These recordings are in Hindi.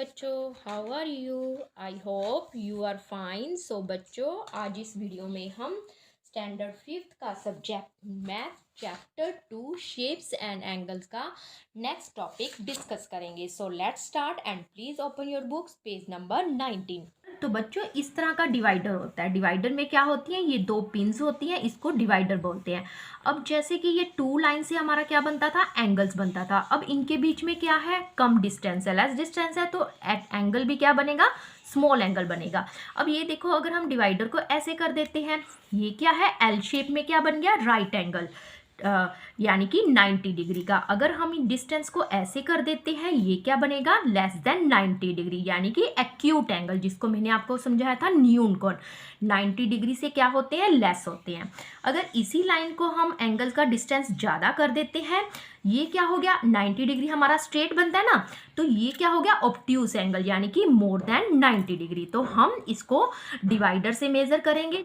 बच्चों, how are you? I hope you are fine. So बच्चों, आज इस वीडियो में हम स्टैंडर्ड फिफ्थ का subject math chapter 2 shapes and angles का नेक्स्ट टॉपिक डिस्कस करेंगे। So let's start and please open your books, page number 19। तो बच्चों, इस तरह का डिवाइडर होता है। डिवाइडर में क्या होती है, ये दो पिन्स होती हैं, इसको डिवाइडर बोलते हैं। अब जैसे कि ये टू लाइन से हमारा क्या बनता था, एंगल्स बनता था। अब इनके बीच में क्या है, कम डिस्टेंस है, लेस डिस्टेंस है, तो एंगल भी क्या बनेगा, स्मॉल एंगल बनेगा। अब ये देखो, अगर हम डिवाइडर को ऐसे कर देते हैं, ये क्या है, एल शेप में क्या बन गया, राइट एंगल, यानी कि 90 डिग्री का। अगर हम डिस्टेंस को ऐसे कर देते हैं, ये क्या बनेगा, लेस देन 90 डिग्री, यानी कि एक्यूट एंगल, जिसको मैंने आपको समझाया था न्यून कोण। 90 डिग्री से क्या होते हैं, लेस होते हैं। अगर इसी लाइन को हम एंगल का डिस्टेंस ज़्यादा कर देते हैं, ये क्या हो गया, 90 डिग्री हमारा स्ट्रेट बनता है ना, तो ये क्या हो गया, ऑब्ट्यूज एंगल, यानी कि मोर देन 90 डिग्री। तो हम इसको डिवाइडर से मेजर करेंगे।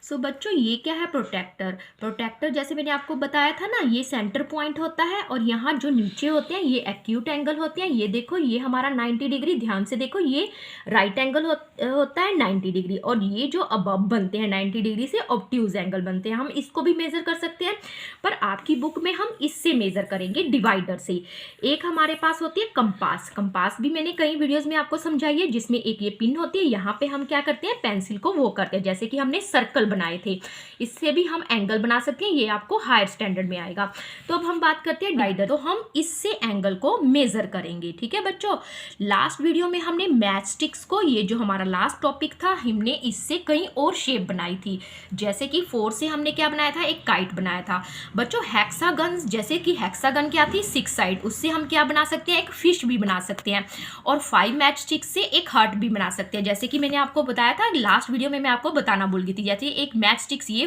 सो बच्चों, ये क्या है, प्रोटेक्टर। प्रोटेक्टर जैसे मैंने आपको बताया था ना, ये सेंटर पॉइंट होता है, और यहाँ जो नीचे होते हैं ये एक्यूट एंगल होते हैं। ये देखो, ये हमारा 90 डिग्री, ध्यान से देखो, ये राइट एंगल होता है 90 डिग्री, और ये जो अबव बनते हैं 90 डिग्री से, ऑब्ट्यूज एंगल बनते हैं। हम इसको भी मेजर कर सकते हैं, पर आपकी बुक में हम इससे मेजर करेंगे, डिवाइडर से। एक हमारे पास होती है कंपास। कंपास भी मैंने कई वीडियोज में आपको समझाई है, जिसमें एक ये पिन होती है, यहाँ पे हम क्या करते हैं, पेंसिल को वो करते हैं, जैसे कि हमने सर्कल बनाए थे। इससे भी हम एंगल बना सकते हैं, ये आपको हायर स्टैंडर्ड में आएगा। तो अब हम बात करते हैं डिवाइडर, तो हम इससे एंगल को मेजर करेंगे। ठीक है बच्चों, लास्ट वीडियो में हमने मैच स्टिक्स को, ये जो हमारा लास्ट टॉपिक था, हमने इससे कई और शेप बनाई थी। जैसे कि 4 से हमने क्या बनाया था, एक काइट बनाया था। बच्चों, हेक्सागन, जैसे कि हेक्सागन क्या थी, 6 साइड, उससे हम क्या बना सकते हैं, एक फिश भी बना सकते हैं। और 5 मैच स्टिक्स से एक हार्ट भी बना सकते हैं, जैसे कि मैंने आपको बताया था लास्ट वीडियो में, मैं आपको बताना भूल गई थी। जैसे एक मैच स्टिक्स ये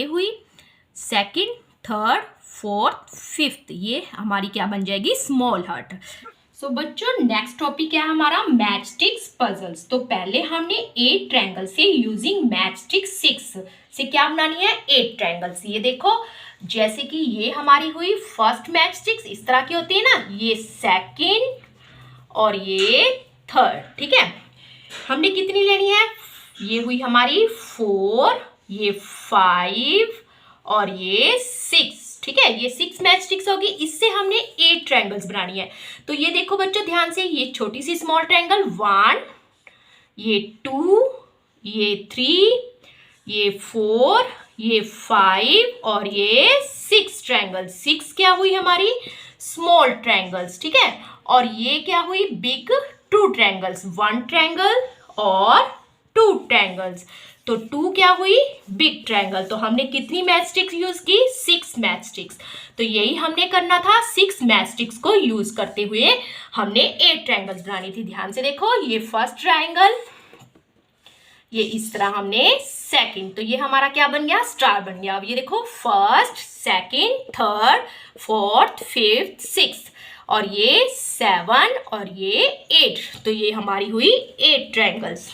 हुई, सेकंड, थर्ड, फोर्थ, फिफ्थ, ये हमारी क्या बन जाएगी, स्मॉल हार्ट। सो बच्चों, नेक्स्ट टॉपिक है हमारा मैच स्टिक्स पजल्स। तो पहले हमने 8 ट्रायंगल से यूजिंग मैच स्टिक 6 से क्या बनानी है, 8 ट्रायंगल्स। ये देखो, जैसे कि ये हमारी हुई फर्स्ट मैच स्टिक्स, इस तरह की होती है ना, ये सेकंड और ये थर्ड। ठीक है, हमने कितनी लेनी है, ये हुई हमारी 4, ये 5 और ये 6। ठीक है, ये 6 मैच स्टिक्स होगी, इससे हमने 8 ट्रायंगल्स बनानी है। तो ये देखो बच्चों, ध्यान से, ये छोटी सी स्मॉल ट्रायंगल 1, ये 2, ये 3, ये 4, ये 5 और ये 6 ट्रायंगल। 6 क्या हुई हमारी स्मॉल ट्रायंगल्स। ठीक है, और ये क्या हुई बिग 2 ट्रायंगल्स, 1 ट्रायंगल और 2 ट्रायंगल्स। तो 2 क्या हुई बिग ट्रायंगल। तो हमने कितनी मैच स्टिक्स यूज की, 6 मैच स्टिक्स। तो यही हमने करना था, 6 मैच स्टिक्स को यूज करते हुए हमने 8 ट्रायंगल्स बनानी थी। ध्यान से देखो, ये फर्स्ट ट्रायंगल, ये इस तरह हमने सेकंड, तो ये हमारा क्या बन गया, स्टार बन गया। अब ये देखो, first, second, third, fourth, fifth, sixth, और ये 7 और ये 8। तो ये हमारी हुई 8 ट्रायंगल्स।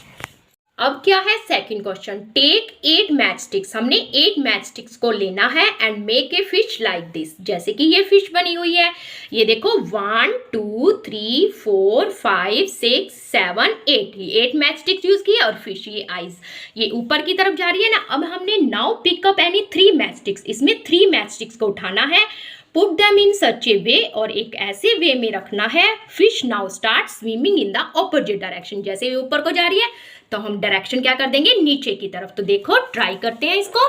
अब क्या है second question, take 8 match sticks. हमने 8 मैच स्टिक्स को लेना है and make a fish like this. जैसे कि ये फिश बनी हुई है, ये देखो 1 2 3 4 5 6 7 8, ये 8 मैच स्टिक्स यूज की है, और फिश, ये आइज, ये ऊपर की तरफ जा रही है ना। अब हमने now pick up any 3 match sticks, इसमें 3 मैच स्टिक्स को उठाना है, पुट दैम इन सच ए वे, और एक ऐसे वे में रखना है, fish now start swimming in the opposite direction. जैसे ये ऊपर को जा रही है, तो हम डायरेक्शन क्या कर देंगे, नीचे की तरफ। तो देखो, ट्राई करते हैं इसको।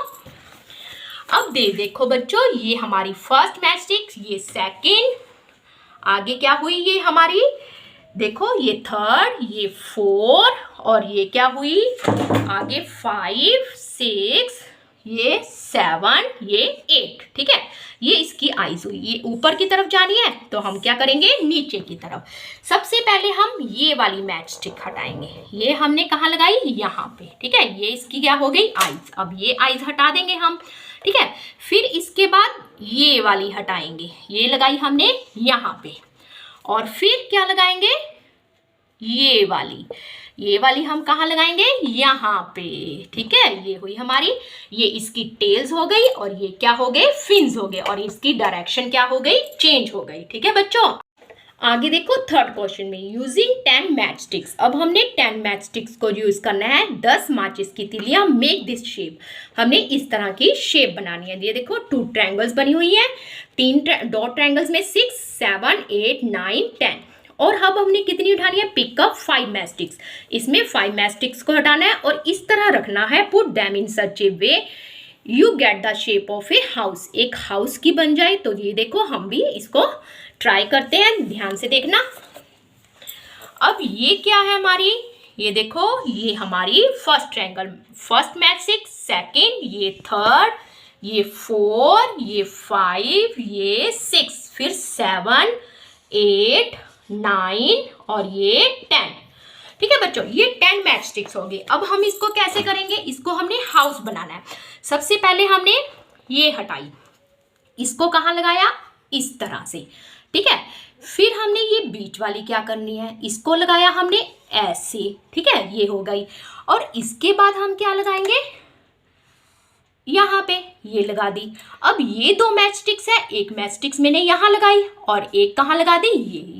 अब देखो बच्चों, ये हमारी फर्स्ट मैच स्टिक, ये सेकंड, आगे क्या हुई, ये हमारी देखो, ये थर्ड, ये 4, और ये क्या हुई आगे 5 6, ये 7, ये 8। ठीक है, ये इसकी आईज हुई, ये ऊपर की तरफ जानी है, तो हम क्या करेंगे, नीचे की तरफ। सबसे पहले हम ये वाली मैच स्टिक हटाएंगे, ये हमने कहाँ लगाई, यहाँ पे। ठीक है, ये इसकी क्या हो गई, आईज। अब ये आईज हटा देंगे हम। ठीक है, फिर इसके बाद ये वाली हटाएंगे, ये लगाई हमने यहाँ पे, और फिर क्या लगाएंगे, ये वाली, ये वाली हम कहाँ लगाएंगे, यहाँ पे। ठीक है, ये हुई हमारी, ये इसकी टेल्स हो गई और ये क्या हो गए, फिन्स हो गए, और इसकी डायरेक्शन क्या हो गई, चेंज हो गई। ठीक है बच्चों, आगे देखो थर्ड क्वेश्चन में, यूजिंग 10 मैच स्टिक्स। अब हमने 10 मैच स्टिक्स को यूज करना है, 10 माचिस की तीलियां, मेक दिस शेप। हमने इस तरह की शेप बनानी है। ये देखो 2 ट्रायंगल्स बनी हुई है, 3 डॉट ट्रायंगल्स में 6, 7, 8, 9, 10। और अब हमने कितनी उठानी है, पिक अप 5 मैच स्टिक्स। इसमें 5 मैच स्टिक्स को हटाना है और इस तरह रखना है, put them in such A way you get the shape of a house, एक हाउस की बन जाए। तो ये देखो हम भी इसको ट्राई करते हैं, ध्यान से देखना। अब ये क्या है हमारी, ये देखो ये हमारी first triangle, first match 6, second, ये थर्ड, ये 4, ये 5, ये 6, फिर 7, 8, 9 और ये 10। ठीक है बच्चों, ये 10 मैच स्टिक्स हो गए। अब हम इसको कैसे करेंगे, इसको हमने हाउस बनाना है। सबसे पहले हमने ये हटाई, इसको कहाँ लगाया, इस तरह से। ठीक है, फिर हमने ये बीच वाली क्या करनी है, इसको लगाया हमने ऐसे। ठीक है, ये हो गई। और इसके बाद हम क्या लगाएंगे, यहाँ पे ये लगा दी। अब ये 2 मैच स्टिक्स है, एक मैच स्टिक्स मैंने यहाँ लगाई और एक कहाँ लगा दी,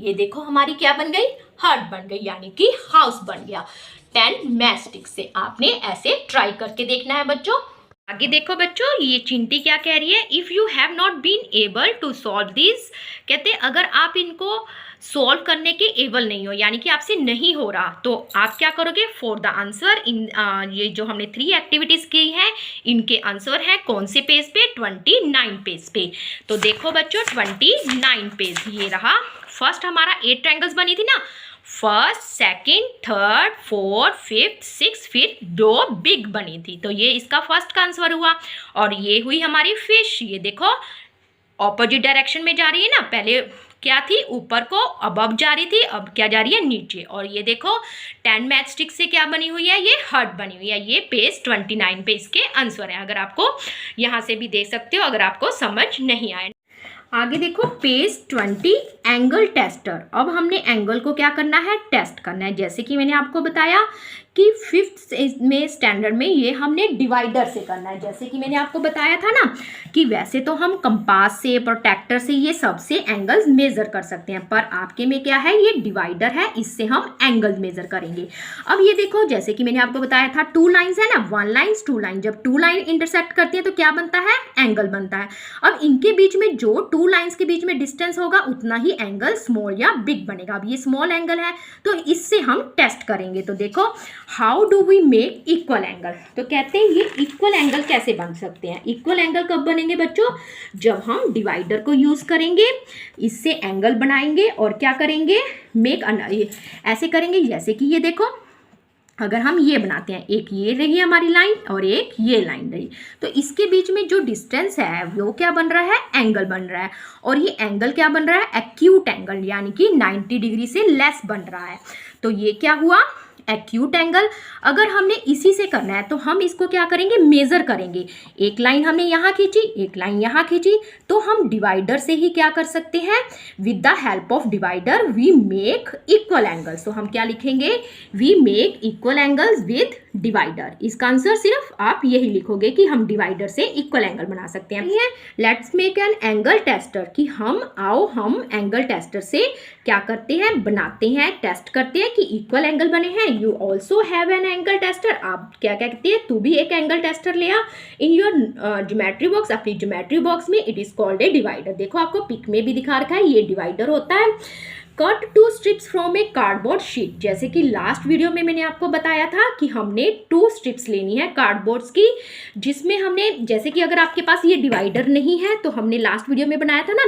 ये देखो हमारी क्या बन गई, हट बन गई, यानी कि हाउस बन गया 10 मैच स्टिक्स से। आपने ऐसे ट्राई करके देखना है बच्चों। आगे देखो बच्चों, ये चिंटी क्या कह रही है, if you have not been able to solve this, कहते अगर आप इनको सॉल्व करने के एबल नहीं हो, यानी कि आपसे नहीं हो रहा, तो आप क्या करोगे, फॉर द आंसर इन ये जो हमने 3 एक्टिविटीज़ की हैं, इनके आंसर है कौन से पेज पे, 29 पेज पे। तो देखो बच्चों 29 पेज, ये रहा। फर्स्ट हमारा 8 ट्रायंगल्स बनी थी ना, first, second, third, fourth, fifth, six, फिर 2 बिग बनी थी। तो ये इसका फर्स्ट का आंसर हुआ। और ये हुई हमारी फिश, ये देखो ऑपोजिट डायरेक्शन में जा रही है ना, पहले क्या थी, ऊपर को अबव जा रही थी, अब क्या जा रही है, नीचे। और ये देखो 10 मैच स्टिक से क्या बनी हुई है, ये हर्ट बनी हुई है। ये पेज 29 पे इसके आंसर है, अगर आपको यहाँ से भी देख सकते हो, अगर आपको समझ नहीं आए। आगे देखो पेज 20, एंगल टेस्टर। अब हमने एंगल को क्या करना है, टेस्ट करना है। जैसे कि मैंने आपको बताया कि 5th में स्टैंडर्ड में ये हमने डिवाइडर से करना है। जैसे कि मैंने आपको बताया था ना कि वैसे तो हम कंपास से, प्रोट्रैक्टर से, ये सबसे एंगल्स मेजर कर सकते हैं, पर आपके में क्या है, ये डिवाइडर है, इससे हम एंगल्स मेजर करेंगे। अब ये देखो जैसे कि मैंने आपको बताया था 2 लाइन्स है ना, 1 लाइन 2 लाइन, जब 2 लाइन इंटरसेक्ट करती है तो क्या बनता है, एंगल बनता है। अब इनके बीच में जो 2 लाइन्स के बीच में डिस्टेंस होगा उतना ही एंगल स्मॉल या बिग बनेगा। अब ये स्मॉल एंगल है तो इससे हम टेस्ट करेंगे। तो देखो how do we make equal angle, तो कहते हैं ये इक्वल एंगल कैसे बन सकते हैं। इक्वल एंगल कब बनेंगे बच्चों, जब हम डिवाइडर को यूज करेंगे, इससे एंगल बनाएंगे और क्या करेंगे, मेक ऐसे करेंगे। जैसे कि ये देखो अगर हम ये बनाते हैं, एक ये रही हमारी लाइन और एक ये लाइन रही, तो इसके बीच में जो डिस्टेंस है वो क्या बन रहा है, एंगल बन रहा है। और ये एंगल क्या बन रहा है, एक्यूट एंगल, यानी कि 90 डिग्री से लेस बन रहा है। तो ये क्या हुआ, एक्यूट एंगल। अगर हमने इसी से करना है तो हम इसको क्या करेंगे, मेजर करेंगे। एक लाइन हमने यहाँ खींची, एक लाइन यहाँ खींची, तो हम डिवाइडर से ही क्या कर सकते हैं, with the help of divider we make equal angles. तो हम क्या लिखेंगे, we make equal angles with divider. इसका आंसर सिर्फ आप यही लिखोगे कि हम डिवाइडर से इक्वल एंगल बना सकते हैं। Let's make an angle tester, कि हम एंगल टेस्टर से क्या करते हैं, बनाते हैं, टेस्ट करते हैं कि इक्वल एंगल बने हैं। You also have an angle tester, आप क्या क्या कहते हैं, तू भी एक एंगल टेस्टर ले आ इन योर ज्योमेट्री बॉक्स, अपनी ज्योमेट्री बॉक्स में। It is called a divider. देखो आपको पिक में भी दिखा रखा है, ये डिवाइडर होता है। Cut 2 strips from A cardboard sheet, जैसे कि लास्ट वीडियो में मैंने आपको बताया था कि हमने 2 स्ट्रिप्स लेनी है कार्डबोर्ड्स की, जिसमें हमने, जैसे कि अगर आपके पास ये डिवाइडर नहीं है तो हमने लास्ट वीडियो में बनाया था ना,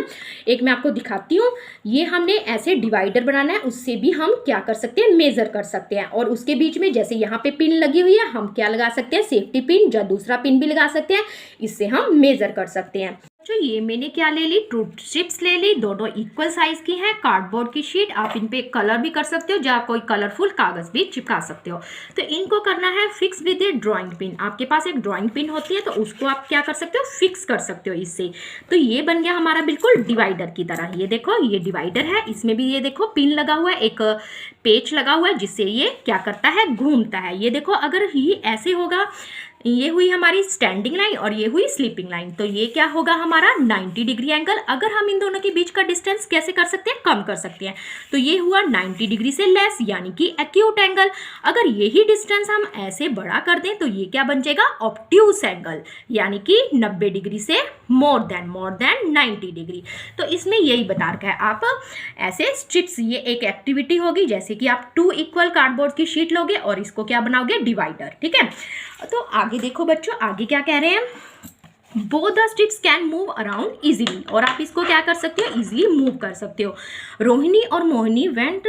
एक मैं आपको दिखाती हूँ, ये हमने ऐसे डिवाइडर बनाना है, उससे भी हम क्या कर सकते हैं, मेजर कर सकते हैं। और उसके बीच में जैसे यहाँ पे पिन लगी हुई है, हम क्या लगा सकते हैं, सेफ्टी पिन, या दूसरा पिन भी लगा सकते हैं, इससे हम मेजर कर सकते हैं। जो ये मैंने क्या ले ली, ट्रूथ स्ट्रिप्स ले ली, दोनों इक्वल साइज की हैं, कार्डबोर्ड की शीट। आप इन पे कलर भी कर सकते हो या कोई कलरफुल कागज भी चिपका सकते हो। तो इनको करना है fix with A drawing pin. आपके पास एक ड्राइंग पिन होती है तो उसको आप क्या कर सकते हो, फिक्स कर सकते हो इससे। तो ये बन गया हमारा बिल्कुल डिवाइडर की तरह। ये देखो ये डिवाइडर है, इसमें भी ये देखो पिन लगा हुआ है, एक पेच लगा हुआ है जिससे ये क्या करता है, घूमता है। ये देखो अगर ये ऐसे होगा, ये हुई हमारी स्टैंडिंग लाइन और ये हुई स्लीपिंग लाइन, तो ये क्या होगा हमारा 90 डिग्री एंगल। अगर हम इन दोनों के बीच का डिस्टेंस कैसे कर सकते हैं, कम कर सकते हैं, तो ये हुआ 90 डिग्री से लेस यानी कि एक्यूट एंगल। अगर यही डिस्टेंस हम ऐसे बड़ा कर दें तो ये क्या बन जाएगा, ऑब्ट्यूस एंगल, यानी कि 90 डिग्री से मोर देन 90 डिग्री। तो इसमें यही बता रखा है। आप ऐसे स्ट्रिप्स, ये एक एक्टिविटी होगी, जैसे कि आप 2 इक्वल कार्डबोर्ड की शीट लोगे और इसको क्या बनाओगे, डिवाइडर। ठीक है, तो आगे देखो बच्चों, आगे क्या कह रहे हैं, both the strips can move around easily. और आप इसको क्या कर सकते हो, इजीली मूव कर सकते हो। रोहिणी और Mohini went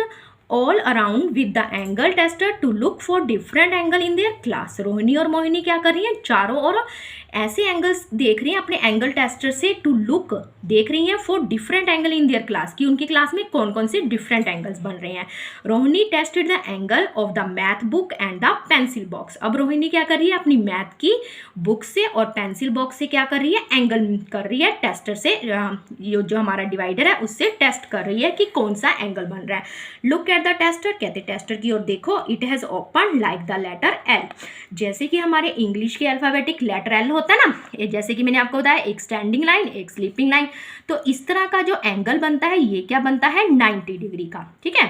all around with the angle tester to look for different angle in their class. Rohini और मोहिनी क्या कर रही हैं, चारों ओर ऐसे एंगल्स देख रही हैं अपने एंगल टेस्टर से, टू लुक देख रही हैं for different angle in their class, कि उनकी क्लास में कौन कौन से डिफरेंट एंगल्स बन रहे हैं। Rohini tested the angle of the math book and the pencil box. अब रोहिणी क्या कर रही है, अपनी मैथ की बुक से और पेंसिल बॉक्स से क्या कर रही है, एंगल कर रही है टेस्टर से, ये जो हमारा डिवाइडर है उससे टेस्ट कर रही है कि कौन सा एंगल बन रहा है। लुक एट द टेस्टर, कहते टेस्टर की ओर देखो, it has open like the letter L. जैसे कि हमारे इंग्लिश के अल्फाबेटिक लेटर एल होता है ना, जैसे कि मैंने आपको बताया, एक स्टैंडिंग लाइन एक स्लीपिंग लाइन, तो इस तरह का जो एंगल बनता है ये क्या बनता है, 90 डिग्री का। ठीक है,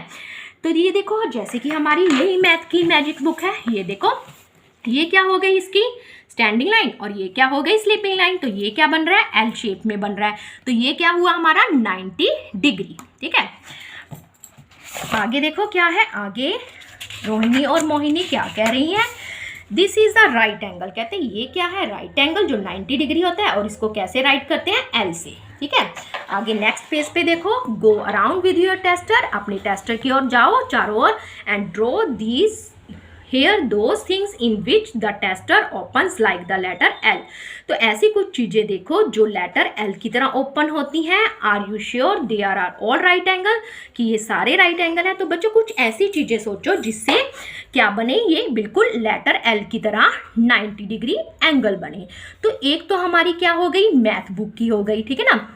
तो ये देखो जैसे कि हमारी यही मैथ की मैजिक बुक है, ये देखो ये क्या हो गई इसकी स्टैंडिंग लाइन और ये क्या हो गई स्लीपिंग लाइन, तो ये क्या बन रहा है, एल शेप में बन रहा है। तो ये क्या हुआ हमारा 90 डिग्री। ठीक है, आगे देखो क्या है, आगे रोहिणी और मोहिनी क्या कह रही हैं, this is the right angle. कहते हैं ये क्या है, राइट एंगल जो 90 डिग्री होता है, और इसको कैसे राइट करते हैं, एल से। ठीक है, आगे नेक्स्ट पेज पे देखो, go around with your tester, अपने टेस्टर की ओर जाओ चारों ओर, and draw these here those things in which the tester opens like the letter L. तो ऐसी कुछ चीज़ें देखो जो लेटर एल की तरह ओपन होती हैं। Are you sure they are all right angle, कि ये सारे राइट एंगल है। तो बच्चों कुछ ऐसी चीज़ें सोचो जिससे क्या बने, ये बिल्कुल लेटर एल की तरह 90 डिग्री एंगल बने। तो एक तो हमारी क्या हो गई, मैथ बुक की हो गई। ठीक है ना,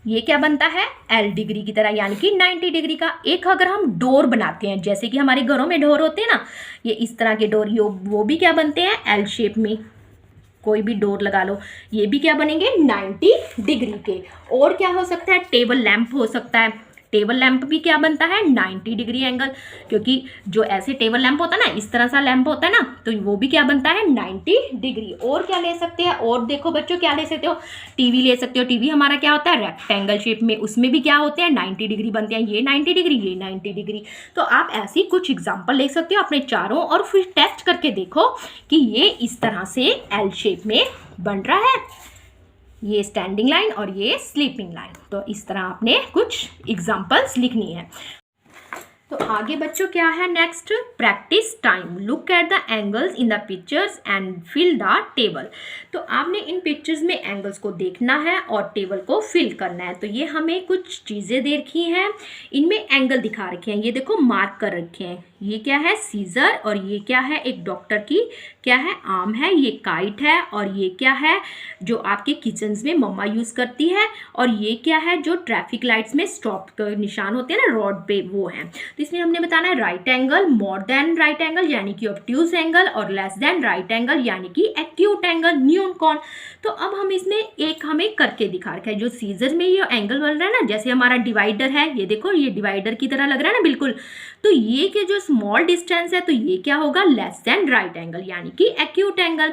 ये क्या बनता है, एल डिग्री की तरह यानी कि 90 डिग्री का। एक अगर हम डोर बनाते हैं, जैसे कि हमारे घरों में डोर होते हैं ना, ये इस तरह के डोर, वो भी क्या बनते हैं, एल शेप में। कोई भी डोर लगा लो, ये भी क्या बनेंगे, 90 डिग्री के। और क्या हो सकता है, टेबल लैंप हो सकता है। टेबल लैंप भी क्या बनता है, 90 डिग्री एंगल, क्योंकि जो ऐसे टेबल लैंप होता है ना, इस तरह सा लैंप होता है ना, तो वो भी क्या बनता है, 90 डिग्री। और क्या ले सकते हैं, और देखो बच्चों क्या ले सकते हो, टीवी ले सकते हो। टीवी हमारा क्या होता है, रेक्टेंगल शेप में, उसमें भी क्या होते हैं, 90 डिग्री बनते हैं। ये 90 डिग्री, ये 90 डिग्री। तो आप ऐसी कुछ एग्जाम्पल ले सकते हो अपने चारों, और फिर टेस्ट करके देखो कि ये इस तरह से एल शेप में बन रहा है, ये स्टैंडिंग लाइन और ये स्लीपिंग लाइन। तो इस तरह आपने कुछ एग्जांपल्स लिखनी है। तो आगे बच्चों क्या है, next practice time. Look at the angles in the pictures and fill the table. तो आपने इन पिक्चर्स में एंगल्स को देखना है और टेबल को फिल करना है। तो ये हमें कुछ चीज़ें देखी हैं, इनमें एंगल दिखा रखे हैं, ये देखो मार्क कर रखे हैं। ये क्या है, सीजर, और ये क्या है, एक डॉक्टर की क्या है, आर्म है। ये काइट है, और ये क्या है, जो आपके किचन्स में मम्मा यूज़ करती है। और ये क्या है, जो ट्रैफिक लाइट्स में स्टॉप के निशान होते हैं ना रोड पे, वो है। तो इसमें हमने बताना है right angle, more than right angle यानी कि ऑब्ट्यूज एंगल, और लेस देन राइट एंगल यानी कि एक्यूट एंगल, न्यून कॉन। तो अब हम इसमें एक हमें करके दिखा रखा है, जो सीजर में ये एंगल बन रहा है ना, जैसे हमारा डिवाइडर है, ये देखो ये डिवाइडर की तरह लग रहा है ना बिल्कुल। तो ये के जो स्मॉल डिस्टेंस है, तो ये क्या होगा, लेस देन राइट एंगल यानी कि एक्यूट एंगल।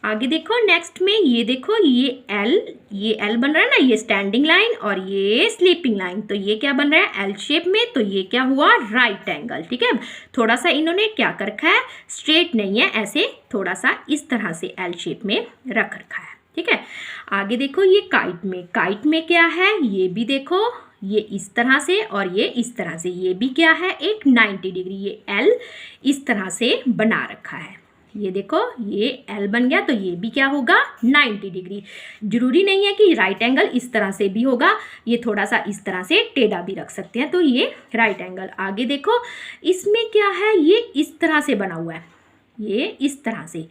आगे देखो नेक्स्ट में, ये देखो ये एल बन रहा है ना, ये स्टैंडिंग लाइन और ये स्लीपिंग लाइन। तो ये क्या बन रहा है, एल शेप में, तो ये क्या हुआ, राइट एंगल। ठीक है, थोड़ा सा इन्होंने क्या कर रखा है, स्ट्रेट नहीं है, ऐसे थोड़ा सा इस तरह से एल शेप में रख रखा है। ठीक है, आगे देखो ये काइट में क्या है, ये भी देखो, ये इस तरह से और ये इस तरह से, ये भी क्या है, एक 90 डिग्री, ये एल इस तरह से बना रखा है। ये देखो ये L बन गया, तो ये भी क्या होगा 90 डिग्री। जरूरी नहीं है कि राइट एंगल इस तरह से भी होगा, ये थोड़ा सा इस तरह से टेढ़ा भी रख सकते हैं, तो ये राइट एंगल। आगे देखो इसमें क्या है, ये इस तरह से बना हुआ है, ये इस तरह से,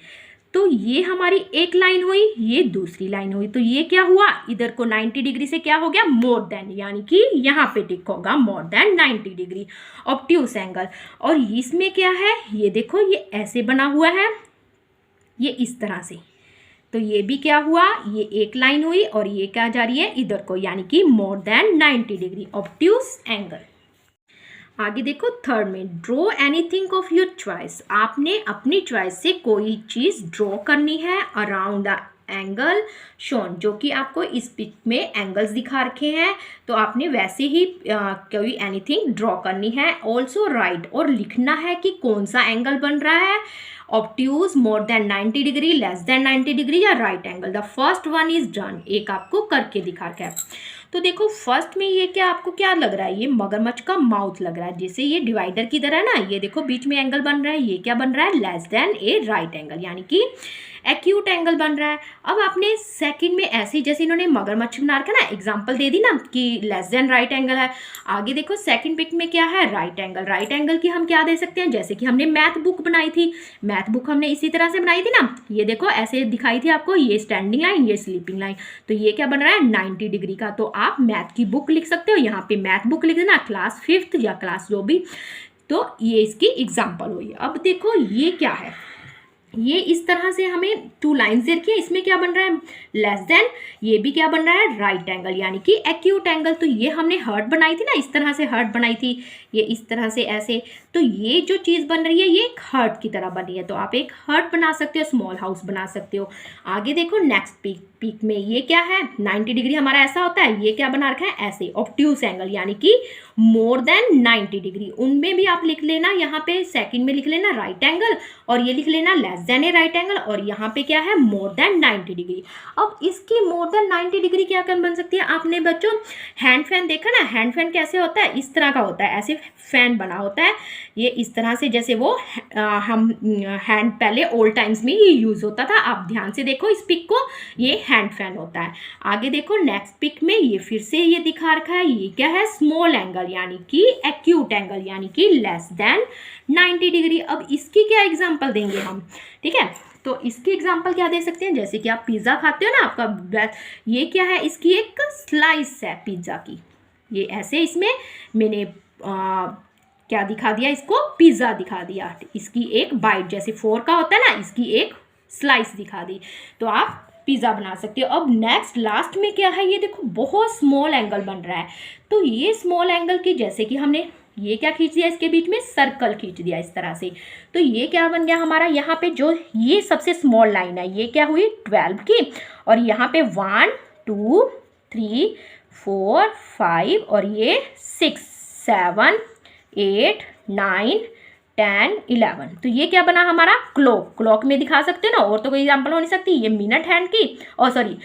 तो ये हमारी एक लाइन हुई, ये दूसरी लाइन हुई, तो ये क्या हुआ, इधर को 90 डिग्री से क्या हो गया मोर देन, यानी कि यहाँ पे टिक होगा मोर देन 90 डिग्री ऑब्ट्यूस एंगल। और इसमें क्या है, ये देखो ये ऐसे बना हुआ है, ये इस तरह से, तो ये भी क्या हुआ, ये एक लाइन हुई और ये क्या जा रही है इधर को, यानी कि मोर देन 90 डिग्री ऑब्ट्यूस एंगल। आगे देखो थर्ड में, draw anything of your choice. आपने अपनी चॉइस से कोई चीज़ ड्रॉ करनी है अराउंड द एंगल शोन, जो कि आपको इस पिक में एंगल्स दिखा रखे हैं, तो आपने वैसे ही कोई एनीथिंग ड्रॉ करनी है। ऑल्सो राइट, और लिखना है कि कौन सा एंगल बन रहा है, obtuse, more than 90 degree, less than 90 degree या right angle. The first one is done, एक आपको करके दिखा रखा है। तो देखो फर्स्ट में ये क्या आपको क्या लग रहा है, ये मगरमच्छ का माउथ लग रहा है, जैसे ये डिवाइडर की तरह है ना, ये देखो बीच में एंगल बन रहा है, ये क्या बन रहा है लेस देन ए राइट एंगल, यानी कि एक्यूट एंगल बन रहा है। अब आपने सेकंड में ऐसे जैसे इन्होंने मगरमच्छ बना रखा ना, एग्जांपल दे दी ना कि लेस देन राइट एंगल है। आगे देखो सेकंड पिक में क्या है, राइट एंगल। राइट एंगल की हम क्या दे सकते हैं, जैसे कि हमने मैथ बुक बनाई थी, मैथ बुक हमने इसी तरह से बनाई थी ना, ये देखो ऐसे दिखाई थी आपको, ये स्टैंडिंग लाइन, ये स्लीपिंग लाइन, तो ये क्या बन रहा है 90 डिग्री का। तो आप मैथ की बुक लिख सकते हो, यहाँ पे मैथ बुक लिख देना, क्लास 5th या क्लास जो भी, तो ये इसकी एग्जाम्पल हुई। अब देखो ये क्या है, ये इस तरह से हमें 2 लाइन्स दे रखी है, इसमें क्या बन रहा है लेस देन, ये भी क्या बन रहा है राइट एंगल, यानी कि एक्यूट एंगल। तो ये हमने हर्ट बनाई थी ना, इस तरह से हर्ट बनाई थी, ये इस तरह से ऐसे, तो ये जो चीज़ बन रही है ये एक हर्ट की तरह बनी है, तो आप एक हर्ट बना सकते हो, स्मॉल हाउस बना सकते हो। आगे देखो नेक्स्ट पीक में ये क्या है, 90 डिग्री हमारा ऐसा होता है, ये क्या बना रखा है ऐसे ऑब्ट्यूस एंगल, यानी कि मोर देन 90 डिग्री। उनमें भी आप लिख लेना, यहाँ पे सेकंड में लिख लेना राइट एंगल, और ये लिख लेना लेस देन ए राइट एंगल, और यहाँ पे क्या है मोर देन 90 डिग्री। अब इसकी मोर देन 90 डिग्री क्या कर बन सकती है, आपने बच्चों हैंड फैन देखा ना, हैंड फैन कैसे होता है, इस तरह का होता है, ऐसे फैन बना होता है, ये इस तरह से, जैसे वो हम हैंड पहले ओल्ड टाइम्स में ये यूज़ होता था, आप ध्यान से देखो इस पिक को, ये हैंड फैन होता है। आगे देखो नेक्स्ट पिक में ये फिर से ये दिखा रखा है, ये क्या है स्मॉल एंगल, यानी कि एक्यूट एंगल, यानी कि लेस देन 90 डिग्री। अब इसकी क्या एग्जांपल देंगे हम, ठीक है, तो इसकी एग्जांपल क्या दे सकते हैं, जैसे कि आप पिज़्ज़ा खाते हो ना, आपका ये क्या है, इसकी एक स्लाइस है पिज़्ज़ा की, ये ऐसे इसमें मैंने क्या दिखा दिया, इसको पिज़्ज़ा दिखा दिया, इसकी एक बाइट जैसे 4 का होता है ना, इसकी एक स्लाइस दिखा दी, तो आप पिज़्ज़ा बना सकते हो। अब नेक्स्ट लास्ट में क्या है, ये देखो बहुत स्मॉल एंगल बन रहा है, तो ये स्मॉल एंगल की जैसे कि हमने ये क्या खींच दिया, इसके बीच में सर्कल खींच दिया इस तरह से, तो ये क्या बन गया हमारा, यहाँ पे जो ये सबसे स्मॉल लाइन है ये क्या हुई 12 की, और यहाँ पे 1 2 3 4 5 और ये 6 7 8 9 10 11, तो ये क्या बना हमारा क्लॉक। क्लॉक में दिखा सकते हो ना, और तो कोई एग्जांपल हो नहीं सकती, ये मिनट हैंड की, और सॉरी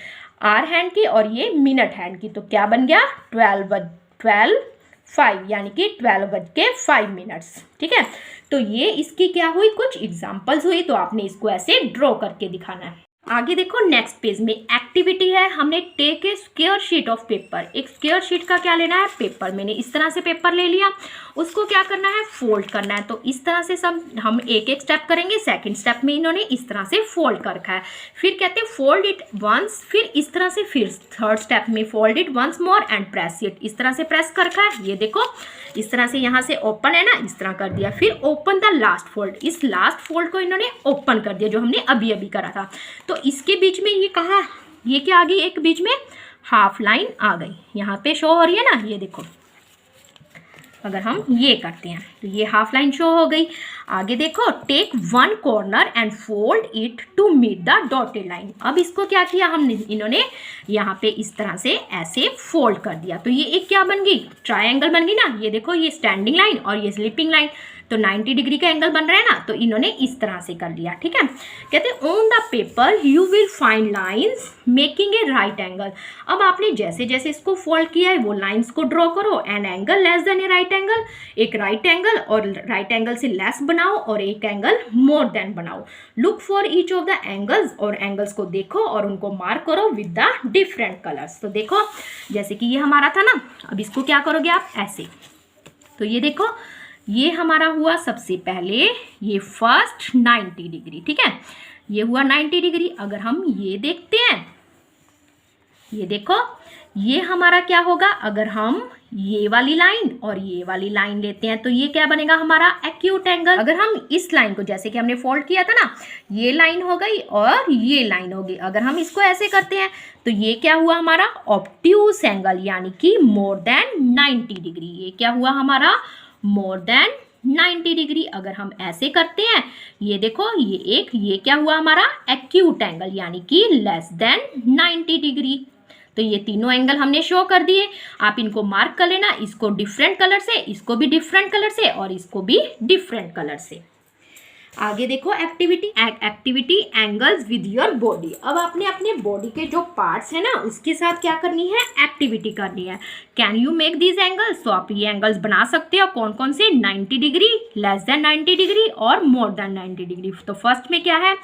आर हैंड की, और ये मिनट हैंड की, तो क्या बन गया 12:5, यानी कि 12:05। ठीक है, तो ये इसकी क्या हुई, कुछ एग्जांपल्स हुई, तो आपने इसको ऐसे ड्रॉ करके दिखाना है। आगे देखो नेक्स्ट पेज में एक्टिविटी है, हमने take a square sheet of paper. एक स्क्वायर शीट का क्या लेना है, पेपर। मैंने इस तरह से पेपर ले लिया, उसको क्या करना है, फोल्ड करना है। तो इस तरह से सब हम एक एक स्टेप करेंगे। सेकंड स्टेप में इन्होंने इस तरह से फोल्ड कर रखा है, फिर कहते हैं फोल्ड इट वंस, फिर इस तरह से, फिर थर्ड स्टेप में fold it once more and press it, इस तरह से प्रेस कर रखा है। ये देखो इस तरह से, यहाँ से ओपन है ना, इस तरह कर दिया, फिर ओपन द लास्ट फोल्ड, इस लास्ट फोल्ड को इन्होंने ओपन कर दिया जो हमने अभी अभी करा था। तो इसके बीच में ये कहाँ, ये क्या आ गई, एक बीच में हाफ लाइन आ गई, यहाँ पे शो हो रही है ना, ये देखो अगर हम ये करते हैं तो ये हाफ लाइन शो हो गई। आगे देखो take one corner and fold it to meet the dotted line. अब इसको क्या किया हमने, इन्होंने यहाँ पे इस तरह से ऐसे फोल्ड कर दिया, तो ये एक क्या बन गई, ट्रायंगल बन गई ना। ये देखो ये स्टैंडिंग लाइन और ये स्लीपिंग लाइन, तो 90 डिग्री का एंगल बन रहा है ना, तो इन्होंने इस तरह से कर लिया। ठीक है, कहते हैं on the paper you will find lines making a right angle. अब आपने जैसे जैसे इसको फोल्ड किया है वो लाइंस को ड्रॉ करो। An angle less than A right angle, एक राइट एंगल और राइट एंगल से लेस बनाओ और एक एंगल मोर देन बनाओ। Look for each of the angles, और एंगल्स को देखो और उनको मार्क करो विद द डिफरेंट कलर्स। तो देखो जैसे कि ये हमारा था ना, अब इसको क्या करोगे आप ऐसे, तो ये देखो ये हमारा हुआ सबसे पहले ये फर्स्ट 90 डिग्री। ठीक है, ये हुआ 90 डिग्री। अगर हम ये देखते हैं, ये देखो ये हमारा क्या होगा, अगर हम ये वाली लाइन और ये वाली लाइन लेते हैं तो ये क्या बनेगा हमारा एक्यूट एंगल। अगर हम इस लाइन को जैसे कि हमने फोल्ड किया था ना, ये लाइन हो गई और ये लाइन होगी, अगर हम इसको ऐसे करते हैं तो ये क्या हुआ हमारा ऑब्ट्यूस एंगल, यानी कि मोर देन 90 डिग्री। ये क्या हुआ हमारा मोर देन 90 डिग्री। अगर हम ऐसे करते हैं, ये देखो ये क्या हुआ हमारा एक्यूट एंगल, यानी कि लेस देन 90 डिग्री। तो ये तीनों एंगल हमने शो कर दिए। आप इनको मार्क कर लेना, इसको डिफरेंट कलर से, इसको भी डिफरेंट कलर से और इसको भी डिफरेंट कलर से। आगे देखो activity angles with your body. अब आपने अपने बॉडी के जो पार्ट्स है ना उसके साथ क्या करनी है, एक्टिविटी करनी है। Can you make these angles, तो आप ये एंगल्स बना सकते हो। कौन कौन से, 90 डिग्री, लेस देन 90 डिग्री और मोर देन 90 डिग्री। तो फर्स्ट में क्या है,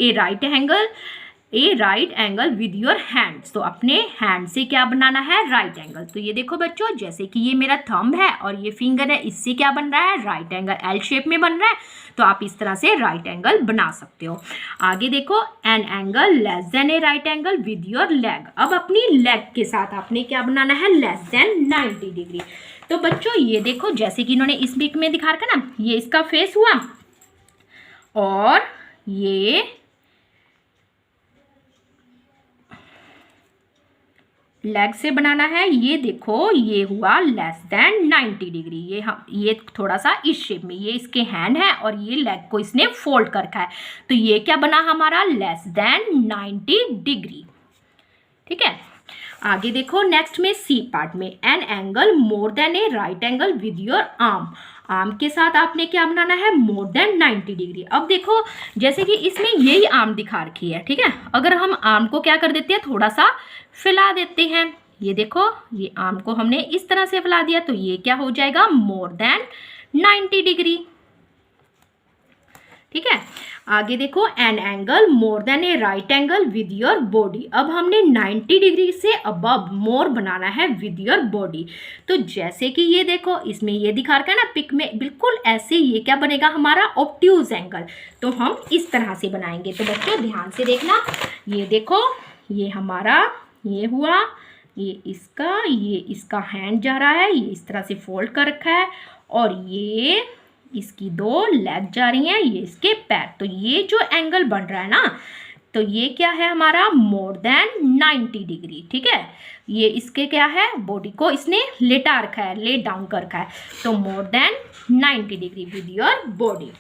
a right angle with your hands. तो अपने हैंड से क्या बनाना है, राइट एंगल। तो ये देखो बच्चों, जैसे कि ये मेरा थंब है और ये फिंगर है, इससे क्या बन रहा है, राइट एंगल एल शेप में बन रहा है। तो आप इस तरह से राइट एंगल बना सकते हो। आगे देखो an angle less than A right angle with your leg. अब अपनी लेग के साथ आपने क्या बनाना है, लेस देन 90 डिग्री। तो बच्चों ये देखो जैसे कि इन्होंने इस पिक में दिखा रखा ना, ये इसका फेस हुआ और ये लेग से बनाना है। ये देखो ये हुआ लेस देन 90 डिग्री। ये थोड़ा सा इस शेप में, ये इसके हैंड है और ये लेग को इसने फोल्ड कर रखा है। तो ये क्या बना हमारा, लेस देन 90 डिग्री। ठीक है, आगे देखो नेक्स्ट में सी पार्ट में, an angle more than A right angle with your arm के साथ आपने क्या बनाना है, मोर देन 90 डिग्री। अब देखो जैसे कि इसमें यही आर्म दिखा रखी है। ठीक है, अगर हम आर्म को क्या कर देते हैं, थोड़ा सा फैला देते हैं। ये देखो ये आर्म को हमने इस तरह से फैला दिया, तो ये क्या हो जाएगा, मोर देन 90 डिग्री। ठीक है, आगे देखो an angle more than A right angle with your body. अब हमने 90 डिग्री से अबव मोर बनाना है विद योर बॉडी। तो जैसे कि ये देखो इसमें ये दिखा रखा है ना पिक में, बिल्कुल ऐसे ये क्या बनेगा हमारा ऑब्ट्यूज एंगल। तो हम इस तरह से बनाएंगे। तो बच्चों ध्यान से देखना, ये देखो ये हमारा ये हुआ, ये इसका हैंड जा रहा है, ये इस तरह से फोल्ड कर रखा है और ये इसकी दो लेग जा रही हैं, ये इसके पैर। तो ये जो एंगल बन रहा है ना, तो ये क्या है हमारा, मोर देन 90 डिग्री। ठीक है, ये इसके क्या है, बॉडी को इसने लेटा रखा है, ले डाउन कर रखा है। तो मोर than 90 degree with your body.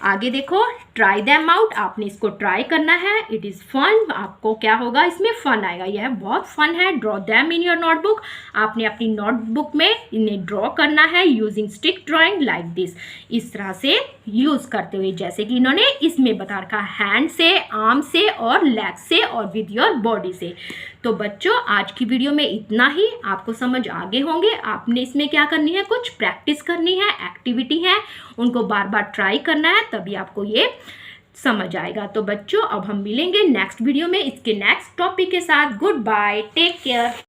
आगे देखो ट्राई देम आउट, आपने इसको ट्राई करना है। इट इज़ फन, आपको क्या होगा इसमें फन आएगा। यह बहुत फन है। Draw them in your notebook, आपने अपनी नोटबुक में इन्हें ड्रॉ करना है using stick drawing like this. इस तरह से यूज़ करते हुए, जैसे कि इन्होंने इसमें बता रखा, हैंड से, आर्म से और लेग से और विद योर बॉडी से। तो बच्चों आज की वीडियो में इतना ही, आपको समझ आगे होंगे। आपने इसमें क्या करनी है, कुछ प्रैक्टिस करनी है, एक्टिविटी है, उनको बार बार ट्राई करना है, तभी आपको ये समझ आएगा। तो बच्चों अब हम मिलेंगे नेक्स्ट वीडियो में इसके नेक्स्ट टॉपिक के साथ। Good bye, take care.